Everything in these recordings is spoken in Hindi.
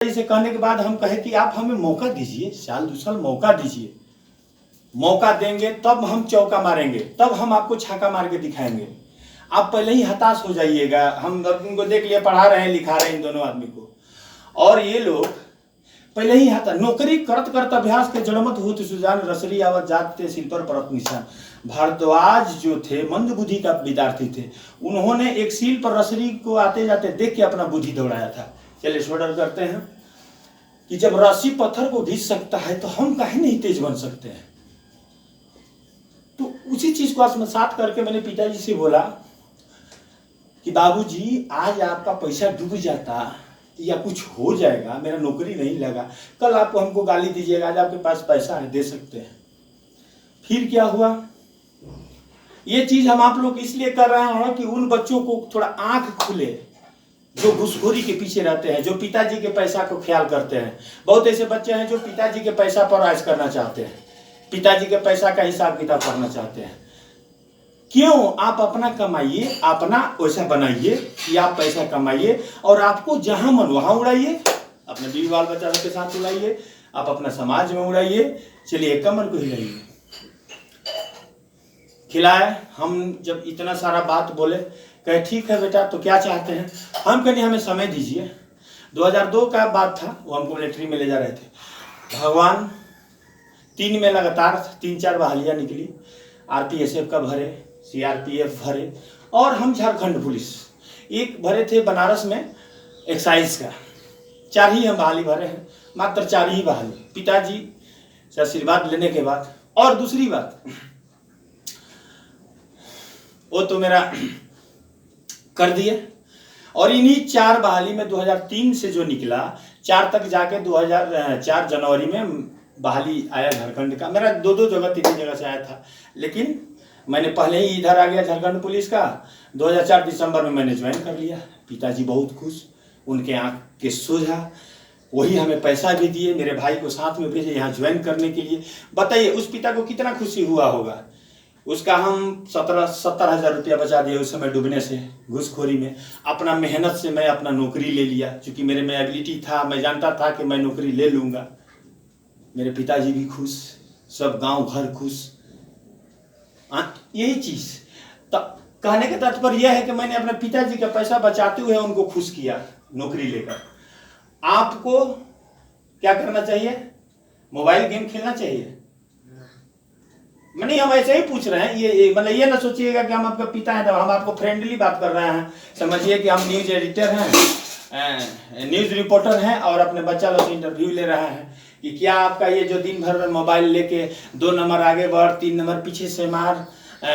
इसे कहने के बाद हम कहे कि आप हमें मौका दीजिए, साल 2 साल मौका दीजिए, मौका देंगे तब हम चौका मारेंगे, तब हम आपको छक्का मार के दिखाएंगे। आप पहले ही हताश हो जाइएगा। हम उनको देख लिया, पढ़ा रहे हैं लिखा रहे हैं इन दोनों आदमी को, और ये लोग पहले ही हताश। नौकरी करत करत अभ्यास के जड़मत होत सुजान, रसरी आवत जाते सिल पर परत निशान। भारद्वाज जो थे मंद बुद्धि का विद्यार्थी थे, उन्होंने एक सील पर रसरी को आते जाते देख के अपना बुद्धि दौड़ाया था। चलिए शोडर करते हैं कि जब रस्सी पत्थर को घिस सकता है तो हम काहे नहीं तेज बन सकते हैं। तो उसी चीज को आत्मसात करके मैंने पिताजी से बोला कि बाबूजी, आज आपका पैसा डूब जाता या कुछ हो जाएगा, मेरा नौकरी नहीं लगा, कल आप हमको गाली दीजिएगा, आज आपके पास पैसा है, दे सकते हैं। फिर क्या हुआ? ये चीज हम आप लोग इसलिए कर रहे हैं कि उन बच्चों को थोड़ा आंख खुले जो घूसखोरी के पीछे रहते हैं, जो पिताजी के पैसा को ख्याल करते हैं। बहुत ऐसे बच्चे हैं जो पिताजी के पैसा पर ऐश करना चाहते हैं, पिताजी के पैसा का हिसाब किताब करना चाहते हैं। क्यों? आप अपना कमाइए, अपना वैसा बनाइए कि आप पैसा कमाइए और आपको जहां मन वहां उड़ाइए, अपने बीवी बाल बच्चा के साथ उड़ाइए, आप अपना समाज में उड़ाइए। चलिए कमर को हिलाइए। खिलाए। हम जब इतना सारा बात बोले, कहे ठीक है बेटा, तो क्या चाहते हैं? हम कहीं हमें समय दीजिए। 2002 का बात था, वो हमको मिलिट्री में ले जा रहे थे। भगवान 3 में लगातार 3-4 बहालियाँ निकली, RPSF का भरे, CRPF भरे, और हम झारखंड पुलिस एक भरे थे बनारस में एक्साइज का। 4 ही हम बहाली भरे हैं, मात्र 4 ही बहाली, पिताजी से आशीर्वाद लेने के बाद। और दूसरी बात, वो तो मेरा कर दिए, और इन्हीं 4 बहाली में 2003 से जो निकला, 4 तक जाके 2004 जनवरी में बहाली आया झारखंड का। मेरा 2 जगह 3 जगह से आया था, लेकिन मैंने पहले ही इधर आ गया झारखंड पुलिस का। 2004 दिसंबर में मैंने ज्वाइन कर लिया। पिताजी बहुत खुश, उनके आंख के सोझा। वही हमें पैसा भी दिए, मेरे भाई को साथ में भेजे यहाँ ज्वाइन करने के लिए। बताइए उस पिता को कितना खुशी हुआ होगा। उसका हम 70,000 रुपया बचा दिए उस समय डूबने से, घूसखोरी में। अपना मेहनत से मैं अपना नौकरी ले लिया, क्योंकि मेरे में एबिलिटी था, मैं जानता था कि मैं नौकरी ले लूँगा। मेरे पिताजी भी खुश, सब गांव घर खुश। यही चीज़ तो कहने का तात्पर्य यह है कि मैंने अपने पिताजी का पैसा बचाते हुए उनको खुश किया नौकरी लेकर। आपको क्या करना चाहिए? मोबाइल गेम खेलना चाहिए? नहीं, हम ऐसे ही पूछ रहे हैं। ये मतलब ये ना सोचिएगा कि हम आपका पिता हैं, तो हम आपको फ्रेंडली बात कर रहे हैं। समझिए कि हम न्यूज एडिटर हैं, न्यूज रिपोर्टर हैं, और अपने बच्चा लोग से इंटरव्यू ले रहे हैं कि क्या आपका ये जो दिन भर मोबाइल लेके 2 नंबर आगे बढ़, 3 नंबर पीछे से मार,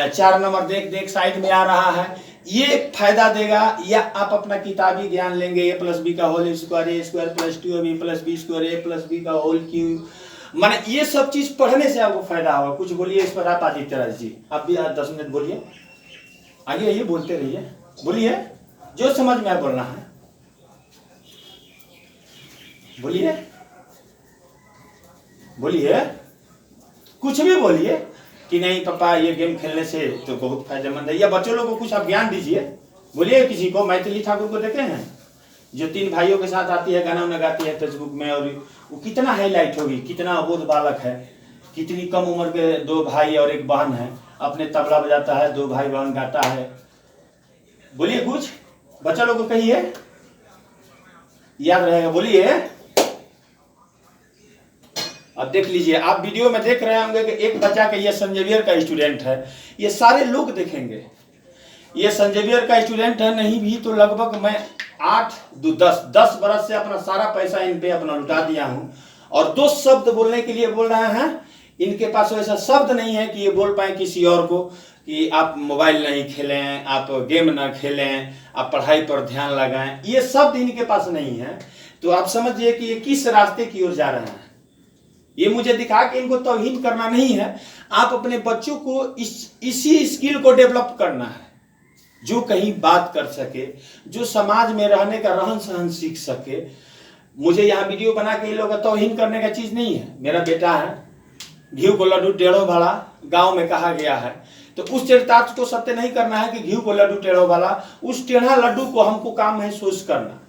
4 नंबर देख देख साइड में आ रहा है, ये फायदा देगा, या आप अपना किताबी ज्ञान लेंगे, A+B का whole square, A² + 2AB + B² A+B का होल क्यूब, माने ये सब चीज पढ़ने से आपको फायदा होगा। कुछ बोलिए इस पर आप आदित्य राज जी, आप भी 10 मिनट बोलिए, आगे आइए, बोलते रहिए, बोलिए जो समझ में बोलना है, बोलिए बोलिए, कुछ भी बोलिए कि नहीं पापा ये गेम खेलने से तो बहुत फायदेमंद है, या बच्चों लोगों को कुछ आप ज्ञान दीजिए। बोलिए किसी को। मैथिली ठाकुर को देखे हैं, जो 3 भाइयों के साथ आती है, गाना उन्हें गाती है फेसबुक में, और वो कितना हाईलाइट होगी, कितना अबोध बालक है, कितनी कम उम्र के 2 भाई और 1 बहन है, अपने तबला बजाता है, 2 भाई बहन गाता है। बोलिए कुछ, बच्चा लोग को कहिए, याद रहेगा, बोलिए। अब देख लीजिए, आप वीडियो में देख रहे होंगे कि एक बच्चा का, ये सेंट जेवियर का स्टूडेंट है, ये सारे लोग देखेंगे, ये सेंट जेवियर का स्टूडेंट है, नहीं भी तो लगभग मैं 10 बरस से अपना सारा पैसा इन पे अपना लुटा दिया हूं, और 2 शब्द बोलने के लिए बोल रहे हैं। इनके पास ऐसा शब्द नहीं है कि ये बोल पाए किसी और को कि आप मोबाइल नहीं खेलें, आप गेम ना खेलें, आप पढ़ाई पर ध्यान लगाएं, ये शब्द इनके पास नहीं है। तो आप समझिए कि ये किस रास्ते की ओर जा रहे हैं। ये मुझे दिखा कि इनको तौहीन करना नहीं है, आप अपने बच्चों को इसी स्किल को डेवलप करना है, जो कहीं बात कर सके, जो समाज में रहने का रहन सहन सीख सके। मुझे यहाँ वीडियो बना के ये लोग तौहीन करने का चीज नहीं है। मेरा बेटा है, घी को लड्डू टेढ़ो भाला गांव में कहा गया है, तो उस चरितार्थ को सत्य नहीं करना है कि घी को लड्डू टेढ़ो वाला, उस टेढ़ा लड्डू को हमको काम महसूस करना।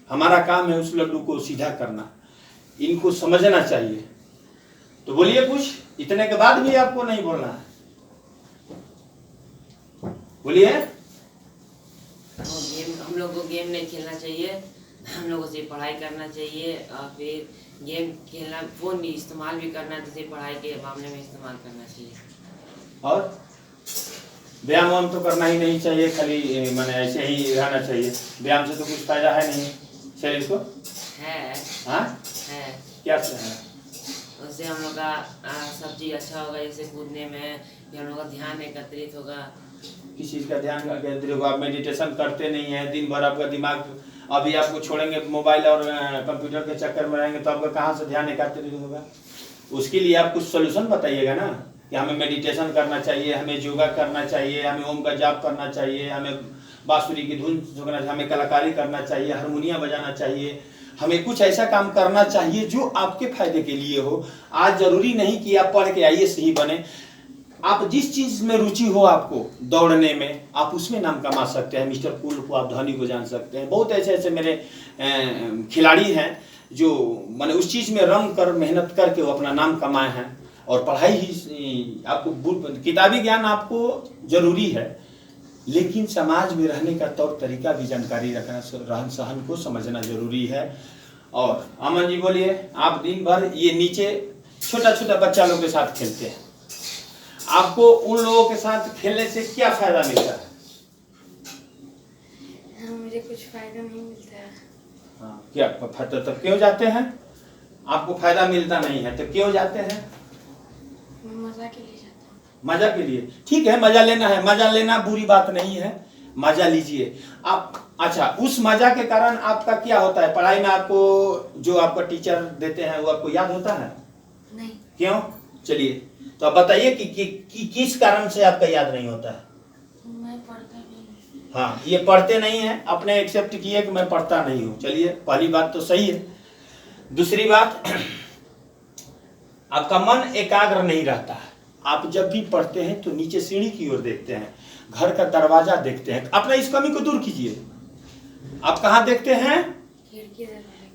हमारा काम है उस लड्डू को सीधा करना, इनको समझना चाहिए। तो बोलिए कुछ, इतने के बाद भी आपको नहीं बोलना है, बोलिए। हम लोग को गेम नहीं खेलना चाहिए, हम लोगों से पढ़ाई करना चाहिए, और फिर गेम खेलना, फोन भी इस्तेमाल भी करना, जैसे पढ़ाई के मामले में इस्तेमाल करना चाहिए। और व्यायाम वाम तो करना ही नहीं चाहिए, खाली माने ऐसे ही रहना चाहिए। व्यायाम से तो कुछ फायदा है नहीं शरीर को, है। हाँ है, क्या से है? उससे हम लोग का सब चीज अच्छा होगा, जैसे कूदने में भी हम लोग का ध्यान एकत्रित होगा। किस चीज़ का ध्यान केंद्रित होगा? आप मेडिटेशन करते नहीं है, दिन भर आपका दिमाग, अभी आपको छोड़ेंगे मोबाइल और कंप्यूटर के चक्कर में रहेंगे तो आपका कहाँ से ध्यान एकत्रित होगा? उसके लिए आप कुछ सोल्यूशन बताइएगा ना, कि हमें मेडिटेशन करना चाहिए, हमें योगा करना चाहिए, हमें ओम का जाप करना चाहिए, हमें बांसुरी की धुन सुनना चाहिए, हमें कलाकारी करना चाहिए, हारमोनियम बजाना चाहिए, हमें कुछ ऐसा काम करना चाहिए जो आपके फायदे के लिए हो। आज जरूरी नहीं कि आप पढ़ के आइए सही बने, आप जिस चीज में रुचि हो आपको, दौड़ने में, आप उसमें नाम कमा सकते हैं। मिस्टर कूल को आप धोनी को जान सकते हैं, बहुत ऐसे ऐसे मेरे खिलाड़ी हैं जो माने उस चीज में रंग कर मेहनत करके वो अपना नाम कमाए हैं। और पढ़ाई ही आपको, किताबी ज्ञान आपको जरूरी है, लेकिन समाज में रहने का तौर तरीका भी जानकारी रखना, रहन सहन को समझना जरूरी है। और अमन जी बोलिए, आप दिन भर ये नीचे छोटा छोटा बच्चा लोग के साथ खेलते हैं, आपको उन लोगों के साथ खेलने से क्या फायदा मिलता है? मुझे कुछ फायदा नहीं मिलता है। हाँ, क्या फायदा? तब क्यों जाते हैं? आपको फायदा मिलता नहीं है तो क्यों जाते हैं? मजा के लिए जाता हूँ। मजा के लिए, ठीक है, मजा लेना है, मजा लेना बुरी बात नहीं है, मजा लीजिए आप। अच्छा, उस मजा के कारण आपका क्या होता है? पढ़ाई में आपको जो आपका टीचर देते हैं वो आपको याद होता है? नहीं। क्यों? चलिए तो आप बताइए कि किस कारण से आपका याद नहीं होता है? मैं पढ़ता नहीं। हाँ, ये पढ़ते नहीं है, अपने एक्सेप्ट किए कि मैं पढ़ता नहीं हूँ। चलिए, पहली बात तो सही है। दूसरी बात, आपका मन एकाग्र नहीं रहता है। आप जब भी पढ़ते हैं तो नीचे सीढ़ी की ओर देखते हैं, घर का दरवाजा देखते हैं। अपना इस कमी को दूर कीजिए। आप कहाँ देखते हैं?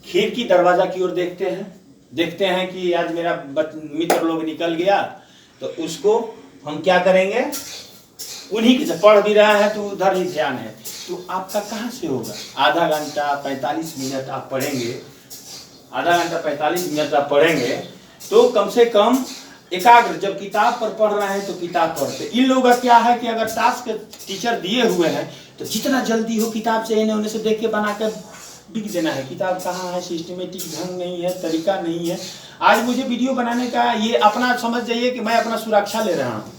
खिड़की दरवाजा की ओर देखते हैं कि आज मेरा मित्र लोग निकल गया तो उसको हम क्या करेंगे, उन्हीं के पढ़ भी रहा है तो उधर ही ध्यान है। तो आपका कहाँ से होगा? आधा घंटा 45 मिनट आप पढ़ेंगे, आधा घंटा 45 मिनट आप पढ़ेंगे तो कम से कम एकाग्र, जब किताब पर पढ़ रहे हैं तो किताब पढ़ते। इन लोगों का क्या है कि अगर टास्क टीचर दिए हुए हैं तो जितना जल्दी हो किताब से इन्हें उन्हें से देख के बना कर बिक देना है। किताब कहाँ है? सिस्टमेटिक ढंग नहीं है, तरीका नहीं है। आज मुझे वीडियो बनाने का ये अपना समझ जाइए कि मैं अपना सुरक्षा ले रहा हूँ।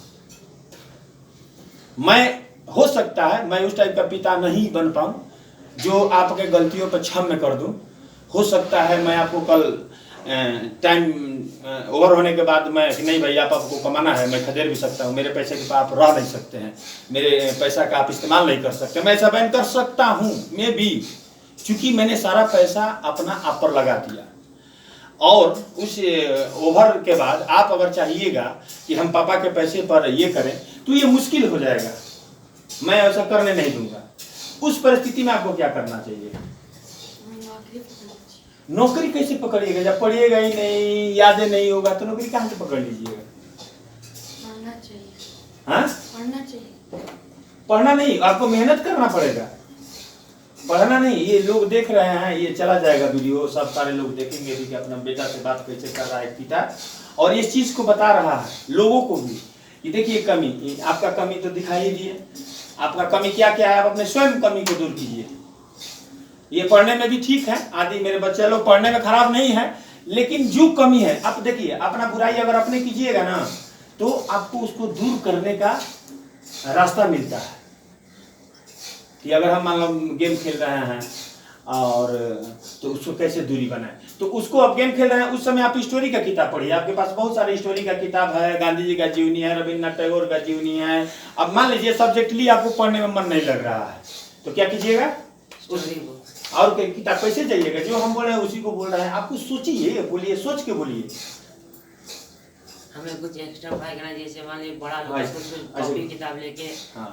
मैं, हो सकता है मैं उस टाइप का पिता नहीं बन पाऊँ जो आपके गलतियों पर क्षमा कर दूँ। हो सकता है मैं आपको कल टाइम ओवर होने के बाद मैं नहीं भाई आप आपको कमाना है, मैं खदेड़ भी सकता हूँ, मेरे पैसे के आप रह नहीं सकते हैं, मेरे पैसा का आप इस्तेमाल नहीं कर सकते, मैं ऐसा बैन कर सकता हूँ मैं भी, क्योंकि मैंने सारा पैसा अपना आप पर लगा दिया। और उस ओवर के बाद आप अगर चाहिएगा कि हम पापा के पैसे पर ये करें तो ये मुश्किल हो जाएगा, मैं ऐसा करने नहीं दूंगा। उस परिस्थिति में आपको क्या करना चाहिए? नौकरी कैसे पकड़िएगा जब पढ़िएगा ही नहीं, यादें नहीं होगा तो नौकरी कहाँ से पकड़ लीजिएगा? पढ़ना चाहिए। हाँ, पढ़ना चाहिए। पढ़ना नहीं, आपको मेहनत करना पड़ेगा, पढ़ना नहीं। ये लोग देख रहे हैं, ये चला जाएगा वीडियो, सब सारे लोग देखेंगे भी कि अपना बेटा से बात कैसे कर रहा है पिता, और इस चीज को बता रहा है लोगों को भी। ये देखिए कमी, आपका कमी तो दिखाई दिए, आपका कमी क्या क्या है, आप अपने स्वयं कमी को दूर कीजिए। ये पढ़ने में भी ठीक है, आदि मेरे बच्चे लोग पढ़ने में खराब नहीं है, लेकिन जो कमी है आप देखिए, अपना बुराई अगर अपने कीजिएगा ना तो आपको उसको दूर करने का रास्ता मिलता है। कि अगर हम मान लो गेम खेल रहे हैं और तो उसको कैसे दूरी बनाए, तो उसको आप गेम खेल रहे हैं उस समय आप स्टोरी का किताब पढ़िए, आपके पास बहुत सारे स्टोरी का किताब है, गांधी जी का जीवनी है, रविन्द्रनाथ टैगोर का जीवनी है। अब मान लीजिए सब्जेक्टली आपको पढ़ने में मन नहीं लग रहा है तो क्या कीजिएगा, और किताब कैसे जाइएगा, जो हम बोल रहे हैं उसी को बोल रहे हैं, आपको सोचिए, बोलिए, सोच के बोलिए। हमें कुछ एक्स्ट्रा पढ़ाई करना, जैसे मान लीजिए बड़ा कॉपी किताब लेके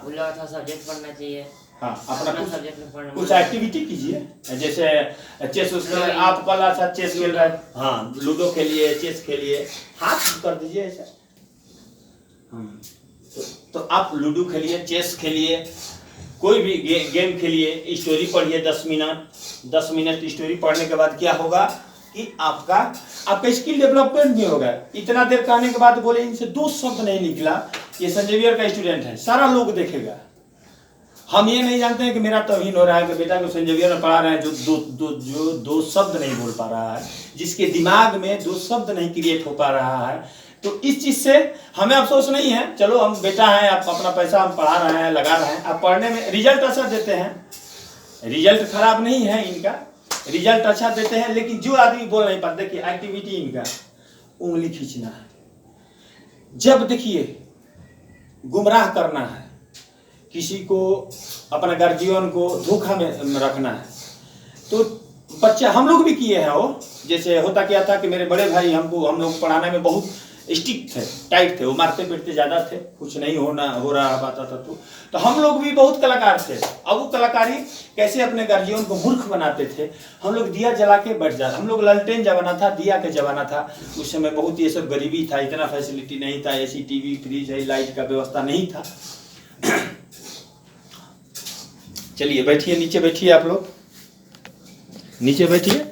उन लोग था सब्जेक्ट पढ़ना चाहिए। हाँ अपना अपना कुछ सब्जेक्ट में पढ़ना कुछ एक्टिविटी कीजिए, जैसे चेस आप कल अच्छा चेस खेल रहे हैं, हाँ लूडो खेलिए, चेस खेलिए, हाथ कर दीजिए ऐसा। तो आप लूडो खेलिए, चेस खेलिए, कोई भी गेम खेलिए, स्टोरी पढ़िए 10 मिनट स्टोरी पढ़ने के बाद क्या होगा कि आपका स्किल डेवलपमेंट भी होगा। इतना देर कहने के बाद बोले इनसे 2 शब्द नहीं निकला, ये सेंट जेवियर का स्टूडेंट है, सारा लोग देखेगा। हम ये नहीं जानते हैं कि मेरा तौहीन हो रहा है कि बेटा को सेंट जेवियर में पढ़ा रहे हैं जो दो शब्द नहीं बोल पा रहा है, जिसके दिमाग में 2 शब्द नहीं क्रिएट हो पा रहा है। तो इस चीज से हमें अफसोस नहीं है। चलो हम बेटा हैं, आप अपना पैसा हम पढ़ा रहे हैं, लगा रहे हैं, आप पढ़ने में रिजल्ट अच्छा देते हैं, रिजल्ट खराब नहीं है इनका, रिजल्ट अच्छा देते हैं। लेकिन जो आदमी बोल नहीं पाते कि एक्टिविटी इनका उंगली खींचना है, जब देखिए गुमराह करना है, किसी को अपना गार्जियन को धोखा में रखना है, तो बच्चे हम लोग भी किए हैं। वो जैसे होता क्या था कि मेरे बड़े भाई हम लोग पढ़ाने में बहुत स्ट्रिक्ट थे, टाइट थे, वो मारते पीटते ज्यादा थे, कुछ नहीं हो रहा पाता था। तो हम लोग भी बहुत कलाकार थे। अब वो कलाकारी कैसे अपने गार्जियन को मूर्ख बनाते थे। हम लोग दिया जला के बैठ जाते, हम लोग लालटेन जमाना था, दिया के जमाना था, उस समय बहुत ये सब गरीबी था, इतना फैसिलिटी नहीं था, एसी टीवी फ्रिज है, लाइट का व्यवस्था नहीं था। चलिए बैठिए, नीचे बैठिए, आप लोग नीचे बैठिए।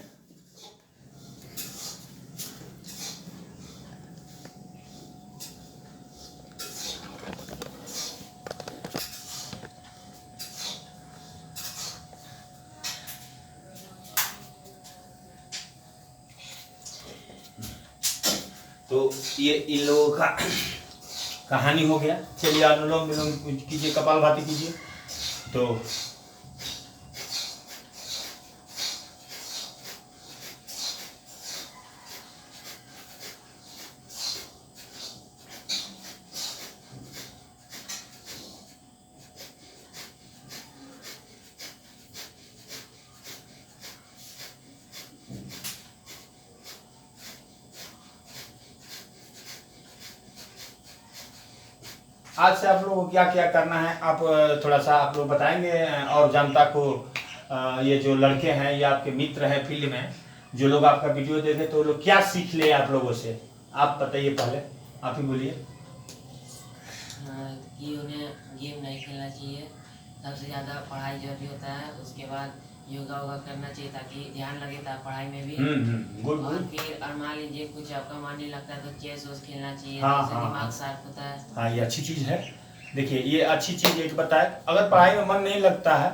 तो ये इन लोगों का कहानी हो गया। चलिए अनुलोम विलोम कीजिए, कपालभाति कीजिए। तो आज से आप लोगों को क्या क्या करना है, आप थोड़ा सा आप लोग बताएंगे और जनता को। ये जो लड़के हैं, ये आपके मित्र हैं फील्ड में, जो लोग आपका वीडियो देखे तो लोग क्या सीख ले आप लोगों से, आप बताइए, पहले आप ही बोलिए। कि उन्हें गेम नहीं खेलना चाहिए, सबसे ज़्यादा पढ़ाई जरूरी होता है। उसके बाद योगा वोगा करना चाहिए ताकि ध्यान लगे था पढ़ाई में भी। गुड और गुड। फिर और मान लीजिए कुछ आपका मन नहीं लगता है तो चेस वोस खेलना चाहिए, हाँ, जिससे हाँ, दिमाग शार्प होता है। हाँ ये अच्छी चीज है। देखिए ये अच्छी चीज एक बताए, अगर पढ़ाई में मन नहीं लगता है,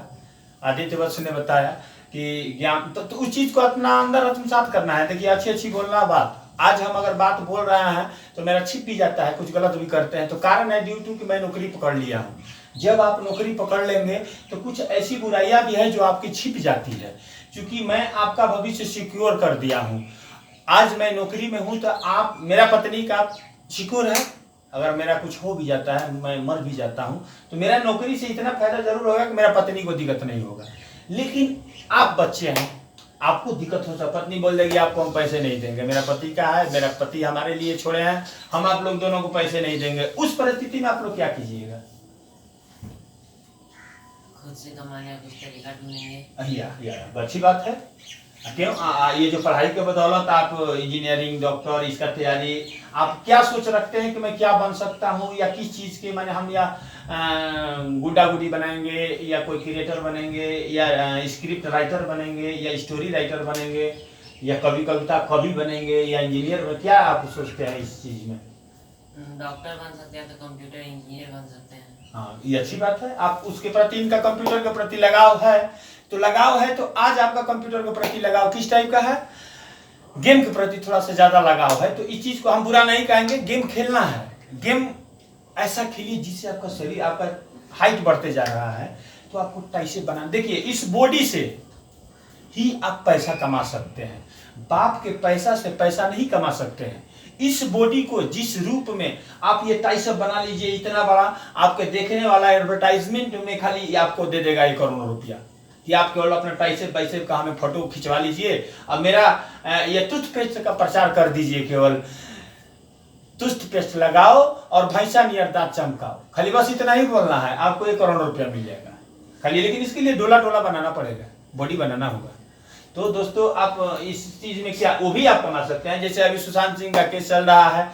आदित्य वत्स ने बताया कि ज्ञान तो उस चीज को अपना अंदर आत्मसात करना है। देखिए अच्छी अच्छी बोलना बात, आज हम अगर बात बोल रहे हैं तो मेरा छिप भी जाता है, कुछ गलत भी करते हैं, तो कारण है ड्यू टू कि मैं नौकरी पकड़ लिया हूँ। जब आप नौकरी पकड़ लेंगे तो कुछ ऐसी बुराइयां भी है जो आपकी छिप जाती है, क्योंकि मैं आपका भविष्य सिक्योर कर दिया हूँ। आज मैं नौकरी में हूँ तो आप मेरा पत्नी का सिक्योर है। अगर मेरा कुछ हो भी जाता है, मैं मर भी जाता हूँ, तो मेरा नौकरी से इतना फायदा जरूर होगा कि मेरा पत्नी को दिक्कत नहीं होगा। लेकिन आप बच्चे हैं, आपको दिक्कत हो सकता, पत्नी बोल देगी आपको हम पैसे नहीं देंगे, मेरा पति का है, मेरा पति हमारे लिए छोड़े हैं, हम आप लोग दोनों को पैसे नहीं देंगे। उस परिस्थिति में आप लोग क्या कीजिएगा? खुद से कमाने का कुछ तरीका ढूंढेंगे। अच्छी बात है। क्यों ये जो पढ़ाई के बदौलत आप इंजीनियरिंग, डॉक्टर, इसका तैयारी, आप क्या सोच रखते हैं कि मैं क्या बन सकता हूँ, या किस चीज़ के मैंने हम या गुड्डा गुडी बनाएंगे, या कोई क्रिएटर बनेंगे, या स्क्रिप्ट राइटर बनेंगे, या स्टोरी राइटर बनेंगे, या कविता कवि बनेंगे, या इंजीनियर बने, क्या आप सोचते हैं इस चीज़ में? डॉक्टर बन सकते हैं तो कंप्यूटर इंजीनियर बन सकते हैं। हाँ ये अच्छी बात है। आप उसके प्रति, इनका कंप्यूटर के प्रति लगाव है, तो आज आपका कंप्यूटर के प्रति लगाव किस टाइप का है? गेम के प्रति थोड़ा सा ज्यादा लगाव है। तो इस चीज को हम बुरा नहीं कहेंगे, गेम खेलना है, गेम ऐसा खेलिए जिससे आपका शरीर, आपका हाइट बढ़ते जा रहा है, तो आपको टाइसे बना। देखिए इस बॉडी से ही आप पैसा कमा सकते हैं, बाप के पैसा से पैसा नहीं कमा सकते हैं। इस बॉडी को जिस रूप में आप ये टाइसअप बना लीजिए, इतना बड़ा, आपके देखने वाला एडवर्टाइजमेंट में खाली आपको दे देगा 1 करोड़ रुपया, कि आप केवल अपना टाइसअप बाइसेप का हमें फोटो खिंचवा लीजिए, अब मेरा ये टूथपेस्ट का प्रचार कर दीजिए, केवल टूथपेस्ट लगाओ और भैंसा नियर दांत चमकाओ, खाली बस इतना ही बोलना है, आपको 1 करोड़ रुपया मिल जाएगा। खाली, लेकिन इसके लिए डोला डोला बनाना पड़ेगा, बॉडी बनाना होगा। तो दोस्तों आप इस चीज में क्या वो भी आप कमा सकते हैं। जैसे अभी सुशांत सिंह का केस चल रहा है,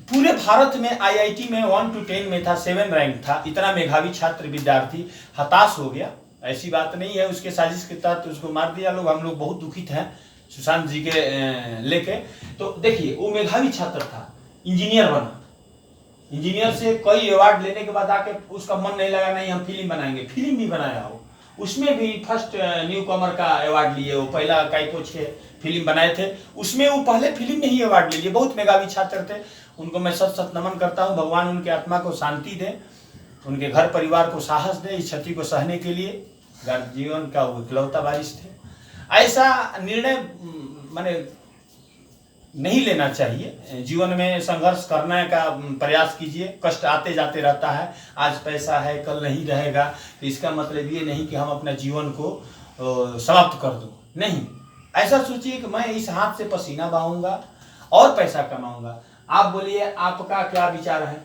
पूरे भारत में आईआईटी में 1 to 10 में था, 7 रैंक था, इतना मेधावी छात्र विद्यार्थी हताश हो गया। ऐसी बात नहीं है, उसके साजिश के तहत उसको मार दिया लोग। हम लोग बहुत दुखित हैं सुशांत जी के लेके। तो देखिए वो मेधावी छात्र था, इंजीनियर बना, इंजीनियर से कई अवार्ड लेने के बाद आके उसका मन नहीं लगा, नहीं हम फिल्म बनाएंगे, फिल्म भी बनाया हो, उसमें भी फर्स्ट न्यू कॉमर का अवार्ड लिए। वो पहला काइको 6 फिल्म बनाए थे, उसमें वो पहले फिल्म में ही अवार्ड ले लिए। बहुत मेधावी छात्र थे, उनको मैं सत सत नमन करता हूँ। भगवान उनके आत्मा को शांति दे, उनके घर परिवार को साहस दे इस क्षति को सहने के लिए। जीवन का वो इकलौता वारिस थे। ऐसा निर्णय माने नहीं लेना चाहिए। जीवन में संघर्ष करने का प्रयास कीजिए। कष्ट आते जाते रहता है, आज पैसा है कल नहीं रहेगा, तो इसका मतलब ये नहीं कि हम अपना जीवन को समाप्त कर दूं। नहीं, ऐसा सोचिए कि मैं इस हाथ से पसीना बहाऊंगा और पैसा कमाऊंगा। आप बोलिए, आपका क्या विचार है?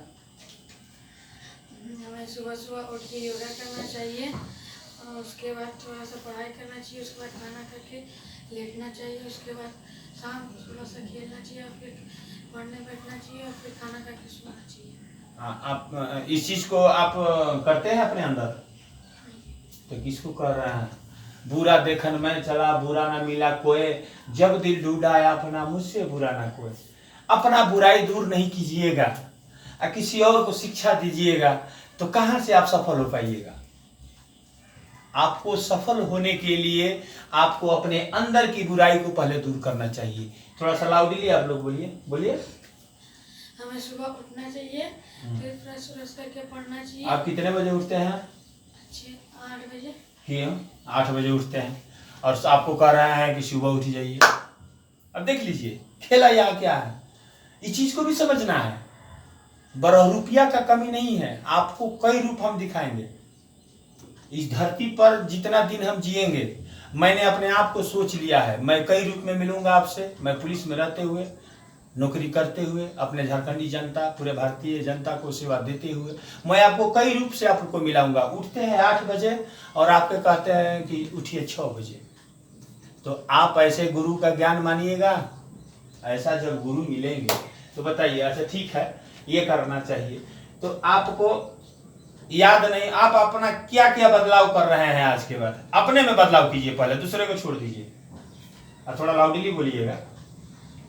हमें सुबह सुबह उठ के योगा करना चाहिए और उसके बाद थोड़ा सा पढ़ाई करना चाहिए, उसके बाद खाना खा के लेटना चाहिए, उसके बाद शाम को थोड़ा सा खेलना चाहिए और फिर पढ़ने बैठना चाहिए और फिर खाना खा के सोना चाहिए। आप इस चीज को आप करते हैं अपने अंदर? तो किसको कर रहे हैं? बुरा देखन में चला, बुरा ना मिला कोई, जब दिल ढूंढा अपना, मुझसे बुरा ना कोई। अपना बुराई दूर नहीं कीजिएगा और किसी और को शिक्षा दीजिएगा तो कहाँ से आप सफल हो पाइएगा? आपको सफल होने के लिए आपको अपने अंदर की बुराई को पहले दूर करना चाहिए। थोड़ा सा लाउडली आप लोग बोलिए, बोलिए। हमें सुबह उठना चाहिए, फिर फ्रेश व्रेश करके पढ़ना चाहिए। आप कितने बजे उठते हैं? 8 बजे। क्यों 8 बजे उठते हैं और आपको कह रहे हैं कि सुबह उठ जाइए? अब देख लीजिए खेला यहाँ क्या है, इस चीज को भी समझना है। रुपया का कमी नहीं है, आपको कई रूप हम दिखाएंगे। इस धरती पर जितना दिन हम जिएंगे, मैंने अपने आप को सोच लिया है, मैं कई रूप में मिलूंगा आपसे। मैं पुलिस में रहते हुए, नौकरी करते हुए, अपने झारखंडी जनता, पूरे भारतीय जनता को सेवा देते हुए मैं आपको कई रूप से आपको मिलाऊंगा। उठते हैं 8 बजे और आपके कहते हैं कि उठिए 6 बजे, तो आप ऐसे गुरु का ज्ञान मानिएगा? ऐसा जब गुरु मिलेंगे तो बताइए, अच्छा ठीक है ये करना चाहिए, तो आपको याद नहीं आप अपना क्या क्या बदलाव कर रहे हैं आज के बाद? अपने में बदलाव कीजिए, पहले दूसरे को छोड़ दीजिए। और थोड़ा लाउडली बोलिएगा।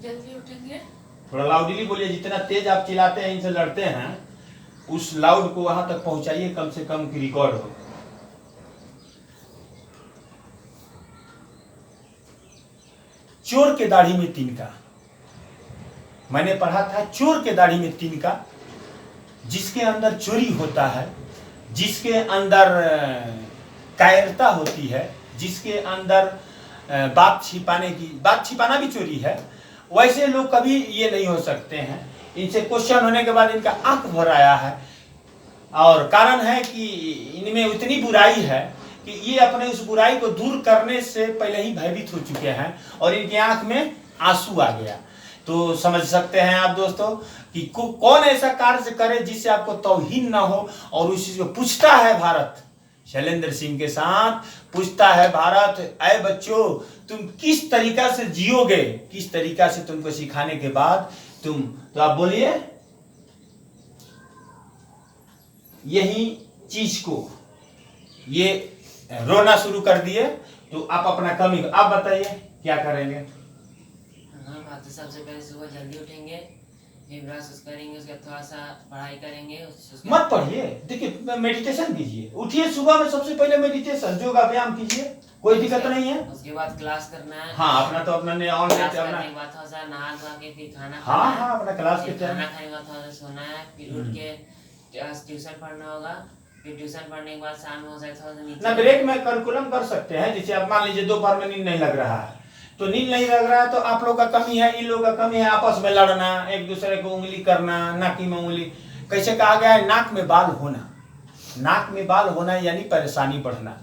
जल्दी उठेंगे। थोड़ा लाउडली बोलिए, जितना तेज आप चिल्लाते हैं, इनसे लड़ते हैं, उस लाउड को वहां तक पहुंचाइए, कम से कम की रिकॉर्ड हो। चोर के दाढ़ी में तिनका, मैंने पढ़ा था, चोर के दाढ़ी में तिनका। जिसके अंदर चोरी होता है, जिसके अंदर कायरता होती है, जिसके अंदर बात छिपाना भी चोरी है, वैसे लोग कभी ये नहीं हो सकते हैं। इनसे क्वेश्चन होने के बाद इनका आंख भर आया है, और कारण है कि इनमें उतनी बुराई है कि ये अपने उस बुराई को दूर करने से पहले ही भयभीत हो चुके हैं और इनकी आंख में आंसू आ गया। तो समझ सकते हैं आप दोस्तों कि कौन ऐसा कार्य करे जिससे आपको तौहीन ना हो। और उस चीज को पूछता है भारत, शैलेंद्र सिंह के साथ पूछता है भारत, ऐ बच्चों तुम किस तरीका से जियोगे, किस तरीका से तुमको सिखाने के बाद तुम, तो आप बोलिए यही चीज को ये रोना शुरू कर दिए। तो आप अपना कमी, आप बताइए क्या करेंगे? हाँ बात, तो सबसे पहले सुबह जल्दी उठेंगे, फिर ब्रश करेंगे, उसके बाद थोड़ा सा पढ़ाई करेंगे। मत पढ़िए, देखिए मेडिटेशन कीजिए। उठिए सुबह में सबसे पहले मेडिटेशन, योगा व्यायाम कीजिए, कोई दिक्कत नहीं है। उसके बाद क्लास करना है। हाँ अपना तो अपना ऑनलाइन करने के बाद थोड़ा सा नहा धोआ के फिर खाना हाँ हाँ अपना क्लास के खाना खाने के बाद थोड़ा सा सोना है, फिर उठ के ट्यूशन पढ़ना होगा, फिर ट्यूशन पढ़ने के बाद शाम हो जाए थोड़ा सा नीचे ना ब्रेक में करिकुलम कर सकते हैं। जैसे आप मान लीजिए दोपहर में नींद नहीं लग रहा है, तो नींद नहीं लग रहा है तो आप लोग का कमी है, इन लोगों का कमी है, आपस में लड़ना, एक दूसरे को उंगली करना, नाकी में उंगली। कैसे कहा गया है, नाक में बाल होना, नाक में बाल होना यानी परेशानी बढ़ना।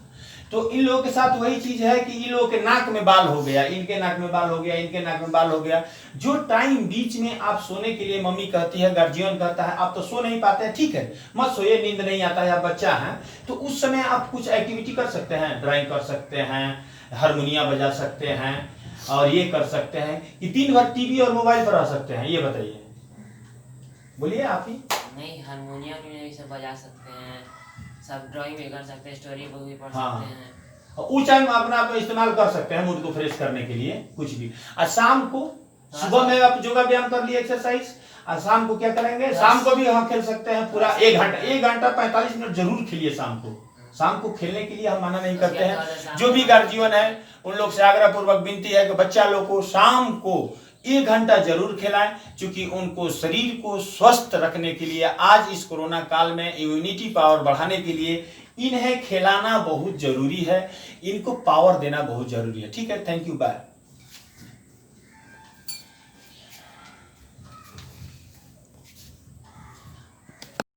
तो इन लोगों के साथ वही चीज है कि इन लोगों के नाक में बाल हो गया, इनके नाक में बाल हो गया, इनके नाक में बाल हो गया। जो टाइम बीच में आप सोने के लिए मम्मी कहती है, गार्जियन कहता है, आप तो सो नहीं पाते हैं, ठीक है मत सोइए, नींद नहीं आता है, आप बच्चा है, तो उस समय आप कुछ एक्टिविटी कर सकते हैं, ड्राइंग कर सकते हैं, हारमोनिया बजा सकते हैं, और ये कर सकते हैं कि दिन भर टीवी और मोबाइल पर रह सकते हैं। ये बताइए, बोलिए आप ही। नहीं, हारमोनियम में भी सब बजा सकते हैं, सब ड्राइंग भी कर सकते हैं, स्टोरी बुक भी पढ़ हाँ। सकते हैं। उस टाइम अपना आप इस्तेमाल कर सकते हैं मूड को फ्रेश करने के लिए कुछ भी। और शाम को, सुबह में आप योगा व्यायाम कर लिए, एक्सरसाइज, और शाम को क्या करेंगे, शाम को भी हम खेल सकते हैं पूरा 1 घंटा 45 मिनट जरूर खेलिए शाम को। शाम को खेलने के लिए हम मना नहीं करते हैं। जो भी गार्जियन है उन लोग से आग्रह पूर्वक विनती है कि बच्चा लोग को शाम को 1 घंटा जरूर खिलाएं, क्योंकि उनको शरीर को स्वस्थ रखने के लिए आज इस कोरोना काल में इम्यूनिटी पावर बढ़ाने के लिए इन्हें खिलाना बहुत जरूरी है, इनको पावर देना बहुत जरूरी है। ठीक है, थैंक यू, बाय।